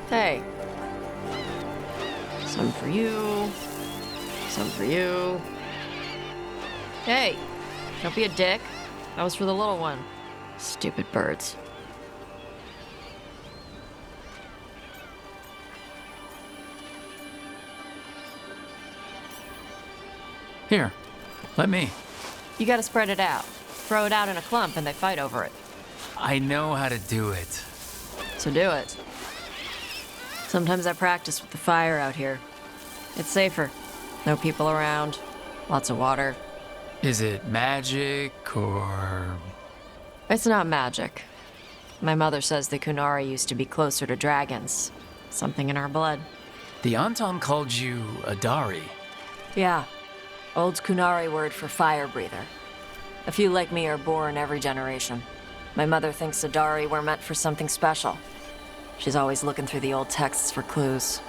Hey. Some for you. Some for you. Hey, don't be a dick. That was for the little one. Stupid birds. Here, let me. You gotta spread it out. Throw it out in a clump and they fight over it. I know how to do it. So do it. Sometimes I practice with the fire out here. It's safer. No people around. Lots of water. Is it magic or... It's not magic. My mother says the Qunari used to be closer to dragons. Something in our blood. The Anton called you a Dari. Yeah. Old Qunari word for fire breather. A few like me are born every generation. My mother thinks Adari were meant for something special. She's always looking through the old texts for clues.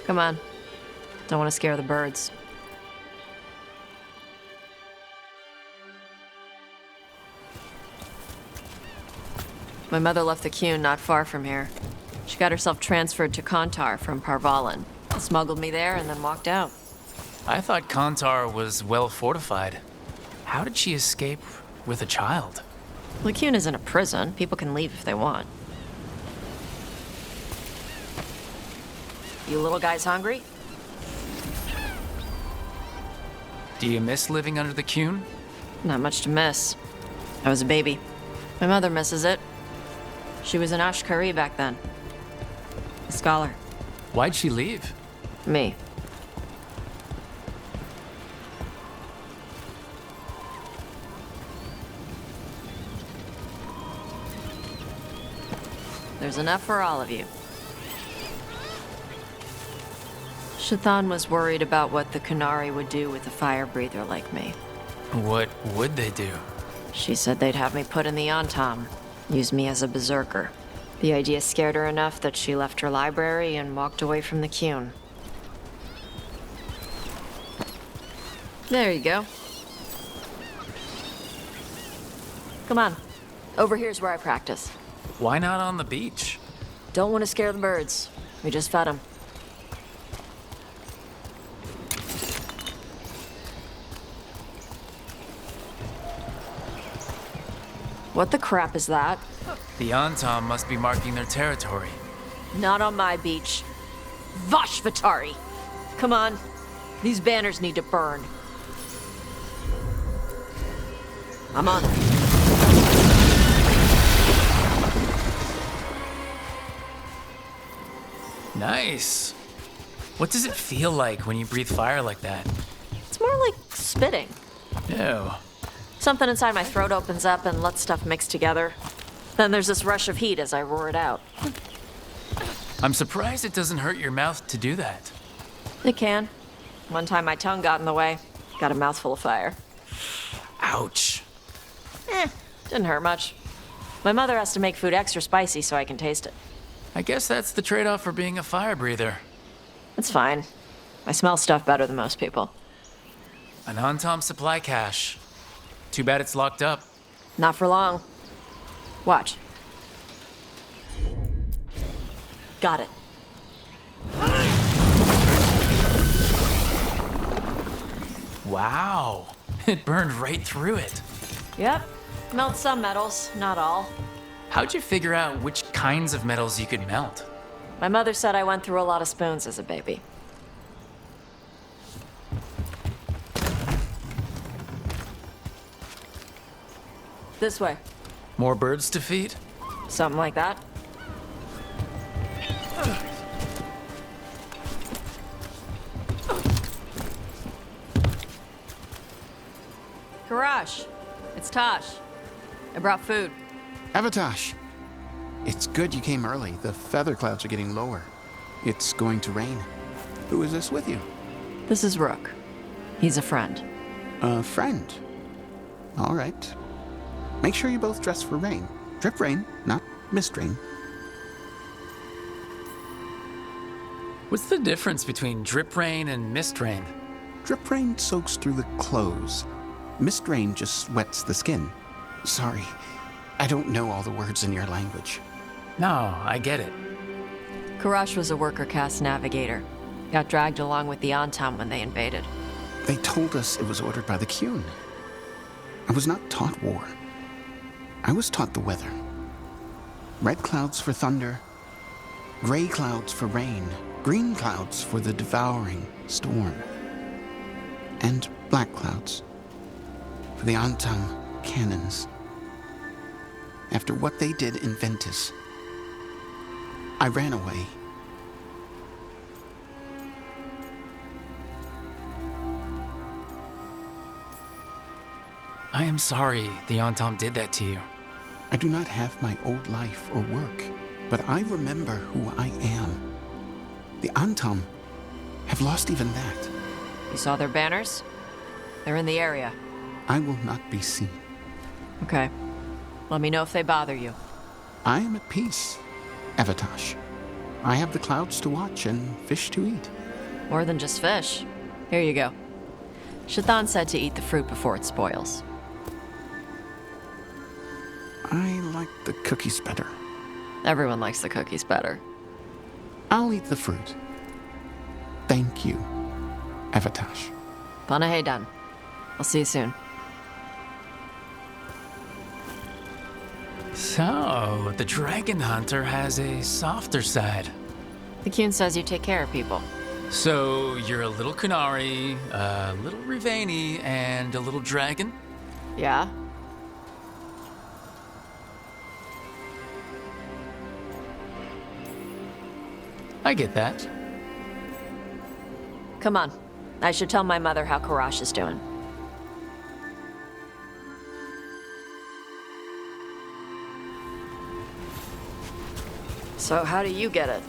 Come on. Don't want to scare the birds. My mother left the Qun not far from here. She got herself transferred to Kontar from Parvalan. Smuggled me there and then walked out. I thought Kontar was well fortified. How did she escape with a child? The Qun isn't a prison. People can leave if they want. You little guys hungry? Do you miss living under the Qun? Not much to miss. I was a baby. My mother misses it. She was an Ashkari back then. A scholar. Why'd she leave? Me. There's enough for all of you. Shathan was worried about what the Qunari would do with a fire breather like me. What would they do? She said they'd have me put in the Antam, use me as a berserker. The idea scared her enough that she left her library and walked away from the Qun. There you go. Come on. Over here's where I practice. Why not on the beach? Don't want to scare the birds. We just fed them. What the crap is that? The Anton must be marking their territory. Not on my beach. Vashvatari! Come on. These banners need to burn. I'm on. Nice. What does it feel like when you breathe fire like that? It's more like spitting. Ew. Something inside my throat opens up and lets stuff mix together. Then there's this rush of heat as I roar it out. I'm surprised it doesn't hurt your mouth to do that. It can. One time my tongue got in the way. Got a mouthful of fire. Ouch. Didn't hurt much. My mother has to make food extra spicy so I can taste it. I guess that's the trade-off for being a fire breather. It's fine. I smell stuff better than most people. An Anton supply cache. Too bad it's locked up. Not for long. Watch. Got it. Wow. It burned right through it. Yep. Melt some metals, not all. How'd you figure out which kinds of metals you could melt? My mother said I went through a lot of spoons as a baby. This way. More birds to feed? Something like that. Karash, it's Tosh. I brought food. Avatosh, it's good you came early. The feather clouds are getting lower. It's going to rain. Who is this with you? This is Rook. He's a friend. A friend. All right. Make sure you both dress for rain. Drip rain, not mist rain. What's the difference between drip rain and mist rain? Drip rain soaks through the clothes. Mist rain just wets the skin. Sorry, I don't know all the words in your language. No, I get it. Karash was a worker caste navigator. Got dragged along with the Antam when they invaded. They told us it was ordered by the Qun. I was not taught war. I was taught the weather. Red clouds for thunder, gray clouds for rain, green clouds for the devouring storm, and black clouds for the Antam cannons. After what they did in Ventus, I ran away. I am sorry the Antam did that to you. I do not have my old life or work, but I remember who I am. The Antam have lost even that. You saw their banners? They're in the area. I will not be seen. Okay. Let me know if they bother you. I am at peace, Evatash. I have the clouds to watch and fish to eat. More than just fish. Here you go. Shathan said to eat the fruit before it spoils. I like the cookies better. Everyone likes the cookies better. I'll eat the fruit. Thank you, Evatash. Panaheydan. I'll see you soon. So, the Dragon Hunter has a softer side. The Qun says you take care of people. So, you're a little Qunari, a little Rivain, and a little dragon? Yeah? I get that. Come on. I should tell my mother how Karash is doing. So how do you get it?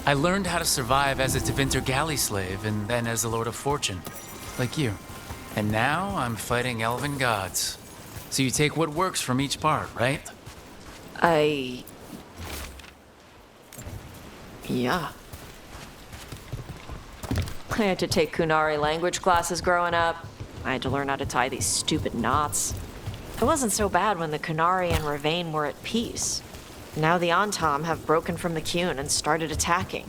I learned how to survive as a Tevinter galley slave and then as a Lord of Fortune, like you. And now I'm fighting elven gods. So you take what works from each part, right? Yeah. I had to take Qunari language classes growing up. I had to learn how to tie these stupid knots. It wasn't so bad when the Qunari and Rivain were at peace. Now the Antam have broken from the Qun and started attacking.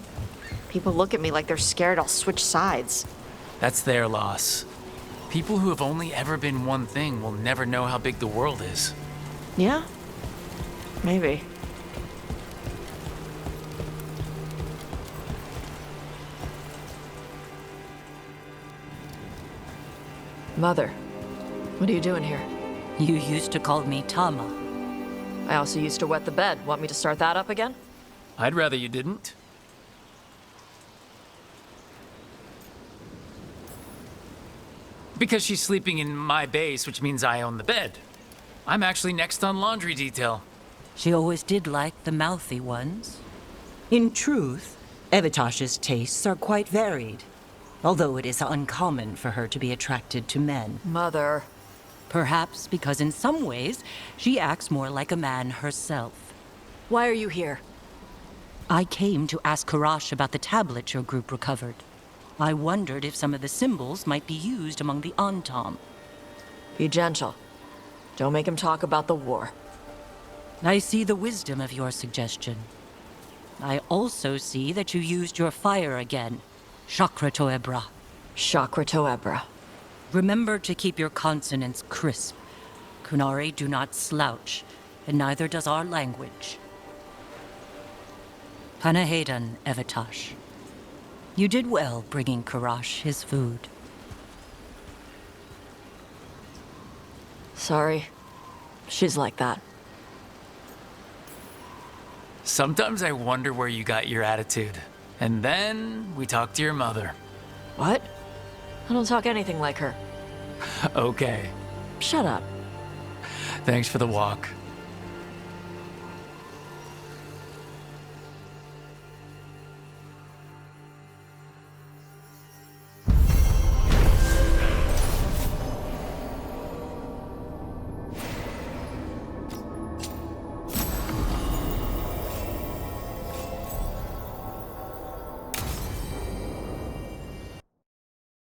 People look at me like they're scared I'll switch sides. That's their loss. People who have only ever been one thing will never know how big the world is. Yeah? Maybe. Mother, what are you doing here? You used to call me Tama. I also used to wet the bed. Want me to start that up again? I'd rather you didn't. Because she's sleeping in my base, which means I own the bed. I'm actually next on laundry detail. She always did like the mouthy ones. In truth, Evitash's tastes are quite varied, although it is uncommon for her to be attracted to men. Mother. Perhaps because in some ways, she acts more like a man herself. Why are you here? I came to ask Karash about the tablet your group recovered. I wondered if some of the symbols might be used among the Antam. Be gentle. Don't make him talk about the war. I see the wisdom of your suggestion. I also see that you used your fire again. Chakra Toebra. Chakra Toebra. Remember to keep your consonants crisp. Qunari do not slouch, and neither does our language. Panaheydan, Evitash. You did well bringing Karash his food. Sorry. She's like that. Sometimes I wonder where you got your attitude. And then we talk to your mother. What? I don't talk anything like her. Okay. Shut up. Thanks for the walk.